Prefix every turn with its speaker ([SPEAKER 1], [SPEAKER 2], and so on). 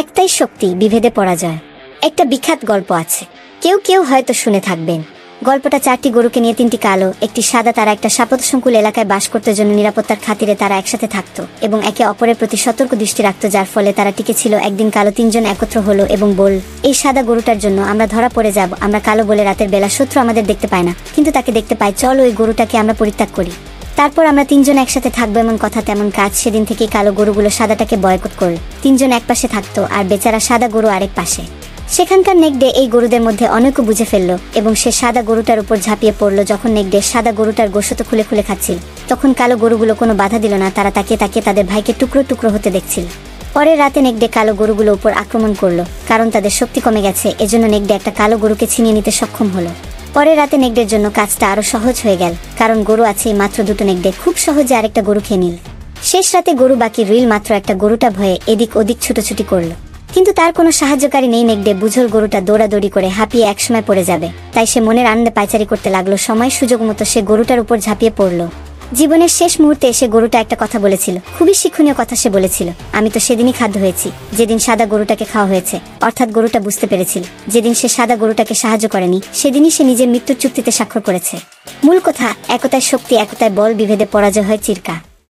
[SPEAKER 1] একটাই শক্তি, বিভেদে পরাজয়। একটা বিখ্যাত গল্প আছে, কেউ কেউ হয়তো শুনে থাকবেন। গল্পটা 4টি গরুকে নিয়ে, 3টি কালো, একটি সাদা। তারা একটা সাপোতসংকুল এলাকায় বাস করতে, জন্য নিরাপত্তার খাতিরে তারা একসাথে থাকত এবং একে অপরের প্রতি সতর্ক দৃষ্টি রাখত, যার ফলে তারা টিকে ছিল। একদিন কালো 3জন একত্র হলো এবং বলল, এই সাদা গরুটার জন্য আমরা ধরা পড়ে যাব। আমরা কালো বলে রাতের বেলা শত্রু আমাদের দেখতে পায় না, কিন্তু তাকে দেখতে পাই। চল ওই গরুটাকে আমরা পরিত্যাগ করি, তারপর আমরা 3জন একসাথে থাকবো। এমন কথা তেমন কাজ। সেদিন থেকেই কালো গরুগুলো সাদাটাকে বয়কট করল। 3জন এক পাশে থাকতো আর বেচারা সাদা গরু আরেক পাশে। সেখানকার নেকড়ে এই গরুদের মধ্যে অনেক বুঝে ফেললো এবং সে সাদা গরুটার উপর ঝাঁপিয়ে পড়লো। যখন নেকড়ে সাদা গরুটার গোশত খুলে খুলে খাচ্ছিল, তখন কালো গরুগুলো কোনো বাধা দিল না। তারা তাকিয়ে তাকিয়ে তাদের ভাইকে টুকরো টুকরো হতে দেখছিল। পরের রাতে নেকড়ে কালো গরুগুলো উপর আক্রমণ করলো, কারণ তাদের শক্তি কমে গেছে। এজন্য নেকড়ে একটা কালো গরুকে ছিনিয়ে নিতে সক্ষম হলো। পরের রাতে নেকড়ের জন্য কাজটা আরো সহজ হয়ে গেল, কারণ গরু আছেই মাত্র 2টো। নেকড়ে খুব সহজে আরেকটা গরু খেয়ে নিল। শেষ রাতে গরু বাকি রইল মাত্র একটা। গরুটা ভয়ে এদিক ওদিক ছুটোছুটি করলো, কিন্তু তার কোনো সাহায্যকারী নেই। নেকড়ে বুঝল গরুটা দৌড়াদৌড়ি করে হাঁপিয়ে একসময় পড়ে যাবে, তাই সে মনের আনন্দে পায়চারি করতে লাগলো। সময় সুযোগ মতো সে গরুটার উপর ঝাঁপিয়ে পড়লো। জীবনের শেষ মুহূর্তে এসে গরুটা একটা কথা বলেছিল, খুবই শিক্ষণীয় কথা। সে বলেছিল, আমি তো সেদিনই খাদ্য হয়েছি যেদিন সাদা গরুটাকে খাওয়া হয়েছে। অর্থাৎ গরুটা বুঝতে পেরেছিল, যেদিন সে সাদা গরুটাকে সাহায্য করেনি, সেদিনই সে নিজের মৃত্যুর চুক্তিতে স্বাক্ষর করেছে। মূল কথা, একতায় শক্তি, একতায় বল, বিভেদে পরাজয় হয় চিরকাল।